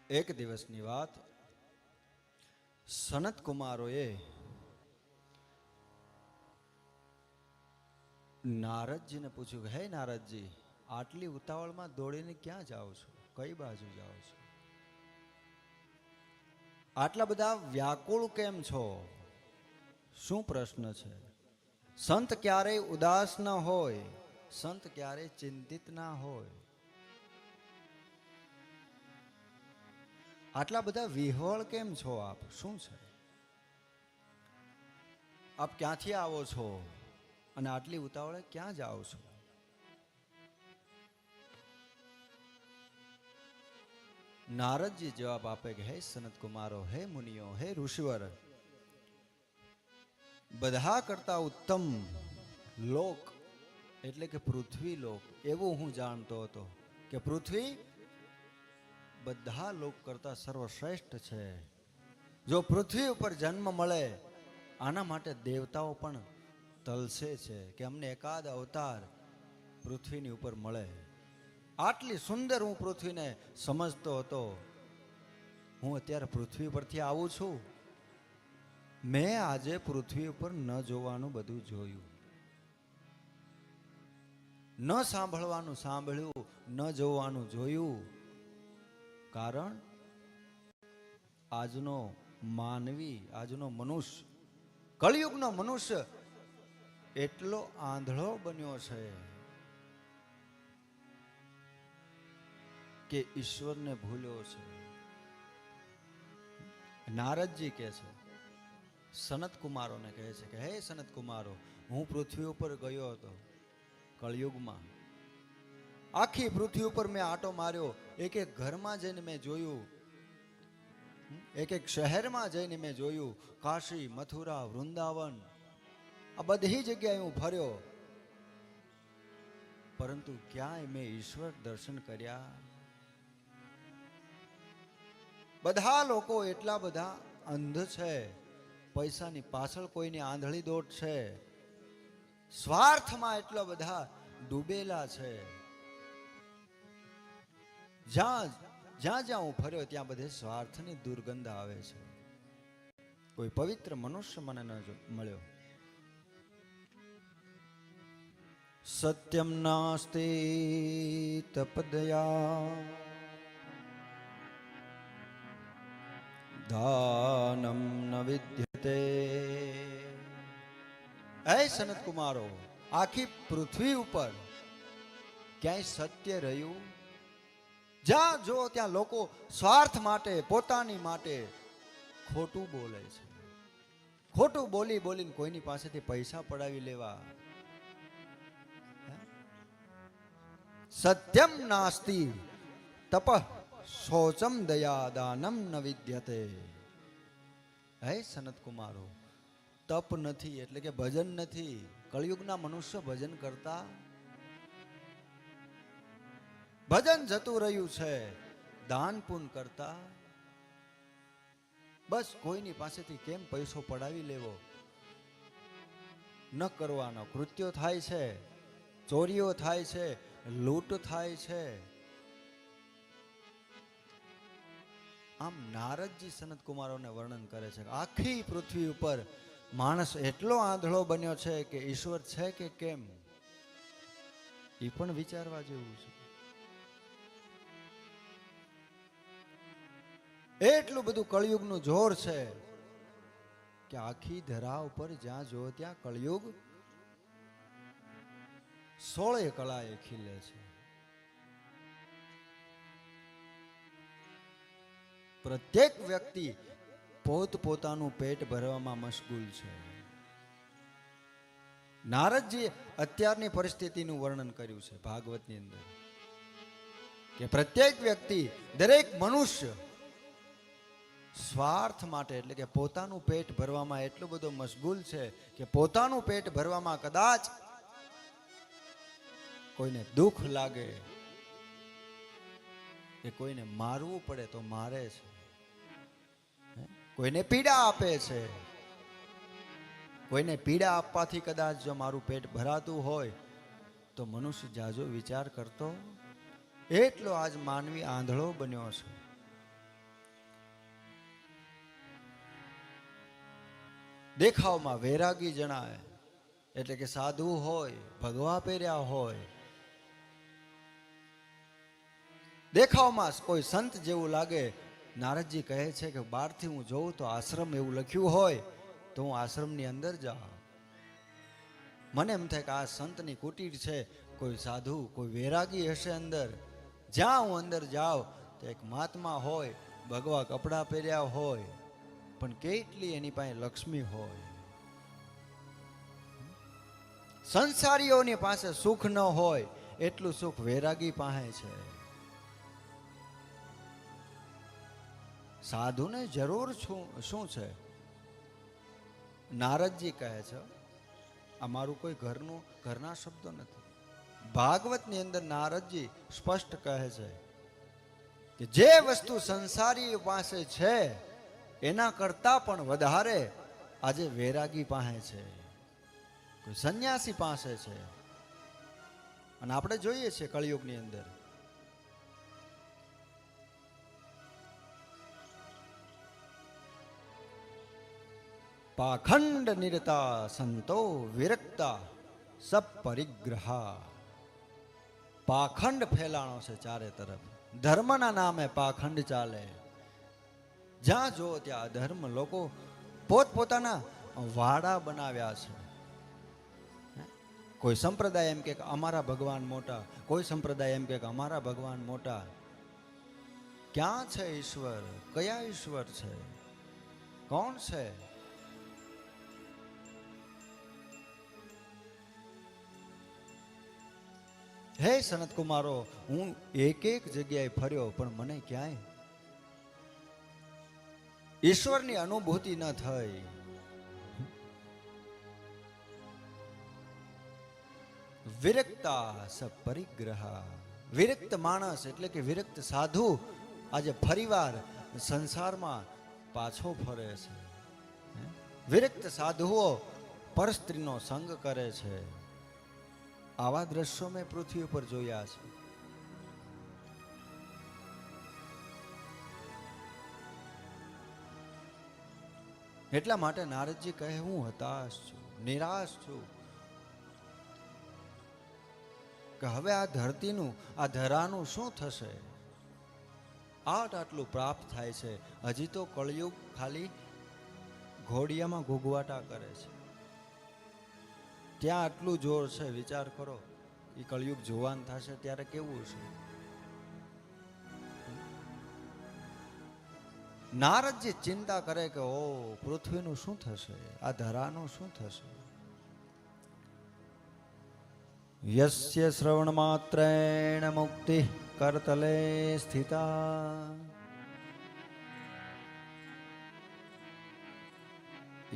એક દિવસની વાત, સનત કુમારોએ નારદજીને પૂછ્યું કે હે નારદજી, આટલી ઉતાવળમાં દોડીને ક્યાં જાઓ છો? કઈ બાજુ જાઓ છો? આટલા બધા વ્યાકુળ કેમ છો? શું પ્રશ્ન છે? સંત ક્યારેય ઉદાસ ન હોય, સંત ક્યારેય ચિંતિત ના હોય. આટલા બધા વિહવળ કેમ છો આપ? શું છે? આપ ક્યાંથી આવો છો અને આટલી ઉતાવળે ક્યાં જાઓ છો? નારદજી જવાબ આપે કે હે સનત કુમારો, હે મુનિઓ, હે ઋષિવર, બધા કરતા ઉત્તમ લોક એટલે કે પૃથ્વી લોક એવું હું જાણતો હતો કે પૃથ્વી બધા લોક કરતા સર્વશ્રેષ્ઠ છે. જો પૃથ્વી ઉપર જન્મ મળે આના માટે દેવતાઓ પણ તલસે છે કે અમને એકાદ અવતાર પૃથ્વીની ઉપર મળે. આટલી સુંદર હું પૃથ્વીને સમજતો હતો. હું અત્યારે પૃથ્વી પરથી આવું છું. મેં આજે પૃથ્વી ઉપર ન જોવાનું બધું જોયું, ન સાંભળવાનું સાંભળ્યું, ન જોવાનું જોયું. કારણ આજનો માનવી, આજનો મનુષ્ય, કળિયુગનો મનુષ્ય એટલો આંધળો બન્યો છે કે ઈશ્વરને ભૂલ્યો છે. નારદજી કહે છે, સનત કુમારોને કહે છે કે હે સનત કુમારો, હું પૃથ્વી ઉપર ગયો હતો કળિયુગમાં. આખી પૃથ્વી ઉપર મેં આંટો માર્યો. એક એક ઘરમાં જઈને મેં જોયું, એક એક શહેરમાં જઈને મેં જોયું. કાશી, મથુરા, વૃંદાવન, આ બધી જગ્યાએ હું ફર્યો, પરંતુ ક્યાંય મેં ઈશ્વર દર્શન કર્યા? બધા લોકો એટલા બધા અંધ છે, પૈસાની પાછળ કોઈની આંધળી દોટ છે, સ્વાર્થમાં એટલા બધા ડૂબેલા છે. જ્યાં જ્યાં હું ફર્યો ત્યાં બધે સ્વાર્થની દુર્ગંધ આવે છે. કોઈ પવિત્ર મનુષ્ય મને ન મળ્યો. સત્યમ નાસ્તિ તપદયા દાનમ ન વિદ્યતે. હે સનત કુમારો, આખી પૃથ્વી ઉપર ક્યાંય સત્ય રહ્યું? જ્યાં જો ત્યાં લોકો સ્વાર્થ માટે, પોતાની માટે ખોટું બોલે છે. ખોટું બોલી બોલીને કોઈની પાસેથી પૈસા પડાવી લેવા. સત્યમ નાસ્તિ તપ શૌચમ દયા દાનમ ન વિદ્યતે. હે સનત કુમારો, તપ નથી એટલે કે ભજન નથી. કળિયુગના મનુષ્ય ભજન કરતા, ભજન જતું રહ્યું છે. દાન પુન કરતા, બસ કોઈની પાસેથી કેમ પૈસો પડાવી લેવો ન કરવાનો કૃત્યો થાય છે, ચોરીઓ થાય છે, લૂંટ થાય છે. આમ નારદજી સનત કુમારોને વર્ણન કરે છે કે આખી પૃથ્વી ઉપર માણસ એટલો આંધળો બન્યો છે કે ઈશ્વર છે કે કેમ એ પણ વિચારવા જેવું છે. એટલું બધું કળિયુગનું જોર છે કે આખી ધરા ઉપર જ્યાં જો ત્યાં કળિયુગ 16 કળાએ ખીલે છે. પ્રત્યેક વ્યક્તિ પોતપોતાનું પેટ ભરવામાં મશગુલ છે. નારદજી અત્યારની પરિસ્થિતિનું વર્ણન કર્યું છે ભાગવતની અંદર કે પ્રત્યેક વ્યક્તિ, દરેક મનુષ્ય સ્વાર્થ માટે એટલે કે પોતાનું પેટ ભરવામાં એટલો બધો મશગુલ છે કે પોતાનું પેટ ભરવામાં કદાચ કોઈને દુઃખ લાગે કે કોઈને મારવું પડે તો મારે છે, કોઈને પીડા આપે છે. કોઈને પીડા આપવાથી કદાચ જો મારું પેટ ભરાતું હોય તો મનુષ્ય જાજો વિચાર કરતો. એટલો આજ માનવી આંધળો બન્યો છે. દેખાવમાં વૈરાગી જણાય, એટલે કે સાધુ હોય, ભગવા પહેર્યા હોય, દેખાવમાં કોઈ સંત જેવું લાગે. નારદજી કહે છે કે બહારથી હું જોઉં તો આશ્રમ એવું લખ્યું હોય તો હું આશ્રમની અંદર જાઉં. મને એમ થાય કે આ સંતની કુટીર છે, કોઈ સાધુ, કોઈ વૈરાગી હશે અંદર. જ્યાં હું અંદર જાઉં તો એક મહાત્મા હોય, ભગવા કપડાં પહેર્યા હોય, પણ કેટલી એની પાસે લક્ષ્મી હોય. સંસારીઓની પાસે સુખ ન હોય એટલું સુખ વૈરાગી પાસે છે. સાધુને જરૂર શું છે? નારદજી કહે છે, અમારું કોઈ ઘરના શબ્દો નથી. ભાગવતની અંદર નારદજી સ્પષ્ટ કહે છે કે જે વસ્તુ સંસારી પાસે છે એના કરતા પણ વધારે આજે વૈરાગી પાસે છે, કોઈ સંન્યાસી પાસે છે. અને આપણે જોઈએ છીએ કળિયુગની અંદર પાખંડ નિરતા સંતો વિરક્તા સબ પરિગ્રહા. પાખંડ ફેલાણો છે ચારે તરફ. ધર્મના નામે પાખંડ ચાલે. જ્યાં જો ત્યાં ધર્મ. લોકો પોતપોતાના વાડા બનાવ્યા છે. કોઈ સંપ્રદાય એમ કે અમારા ભગવાન મોટા, કોઈ સંપ્રદાય એમ કે અમારા ભગવાન મોટા. ક્યાં છે ઈશ્વર? કયા ઈશ્વર છે? કોણ છે? હે સનત કુમારો, હું એક જગ્યાએ ફર્યો પણ મને ક્યાંય ઈશ્વરની અનુભૂતિ ન થઈ. વિરક્તા સ પરિગ્રહ. વિરક્ત માણસ એટલે કે વિરક્ત સાધુ આજે ફરીવાર સંસારમાં પાછો ફરે છે. વિરક્ત સાધુઓ પરસ્ત્રીનો સંગ કરે છે. આવા દ્રશ્યો મેં પૃથ્વી ઉપર જોયા છે. એટલા માટે નારદજી કહે, હું હતાશ છું, નિરાશ છું કે હવે આ ધરતીનું, આ ધરાનું શું થશે? આટલું પ્રાપ્ત થાય છે, હજી તો કળિયુગ ખાલી ઘોડિયામાં ઘૂઘવાટા કરે છે. ત્યાં આટલું જોર છે. વિચાર કરો, એ કળિયુગ જુવાન થશે ત્યારે કેવું છે? નારદજી ચિંતા કરે કે ઓ પૃથ્વીનું શું થશે, આ ધરાનું શું થશે? યસ્ય શ્રવણ માત્રેણ મુક્તિ કરતલે સ્થિતા.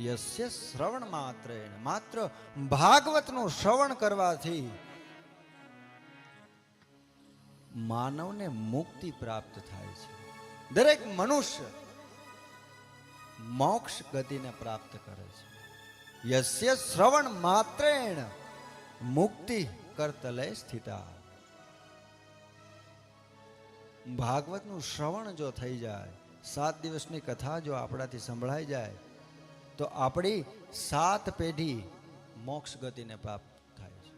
યસ્ય શ્રવણ માત્રેણ, માત્ર ભાગવતનું શ્રવણ કરવાથી માનવને મુક્તિ પ્રાપ્ત થાય છે. દરેક મનુષ્ય મોક્ષ ગતિને પ્રાપ્ત કરે છે. યસ્ય શ્રવણ માત્રેણ મુક્તિ કરતલે સ્થિતા. ભાગવતનું શ્રવણ જો થઈ જાય, 7 દિવસની કથા જો આપણાથી સંભળાઈ જાય તો આપણી 7 પેઢી મોક્ષ ગતિને પ્રાપ્ત થાય છે.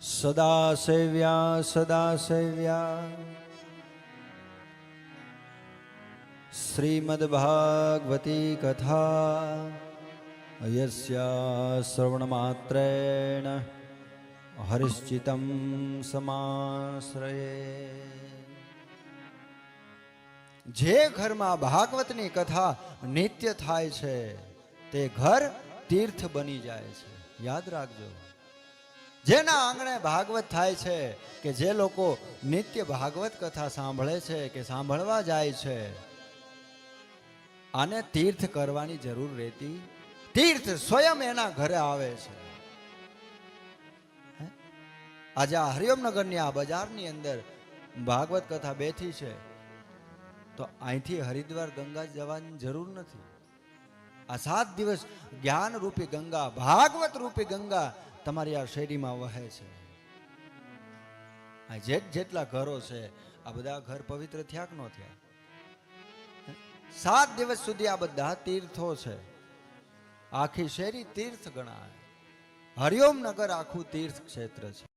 સદા સેવ્યા શ્રીમદ ભાગવતી કથા. યસ્યા શ્રવણ માત્રેણ હરિશ્ચિતમ સમાશ્રયે. જે ઘરમાં ભાગવતની કથા નિત્ય થાય છે તે ઘર તીર્થ બની જાય છે. યાદ રાખજો, જેના આંગણે ભાગવત થાય છે, કે જે લોકો નિત્ય ભાગવત કથા સાંભળે છે કે સાંભળવા જાય છે, આને તીર્થ કરવાની જરૂર રહેતી. તીર્થ સ્વયં એના ઘરે આવે છે. આજે આ હરિઓમનગરની આ બજારની અંદર ભાગવત કથા બેઠી છે તો અહીંથી હરિદ્વાર ગંગા જવાની જરૂર નથી. આ 7 દિવસ જ્ઞાન રૂપી ગંગા, ભાગવત રૂપી ગંગા તમારી આ શેરીમાં વહે છે. આ જેટલા ઘરો છે, આ બધા ઘર પવિત્ર થયા કે ન થયા? 7 દિવસ સુધી આ બધા તીર્થો છે. આખી શેરી તીર્થ ગણાય. હરિઓમ નગર આખું તીર્થ ક્ષેત્ર છે.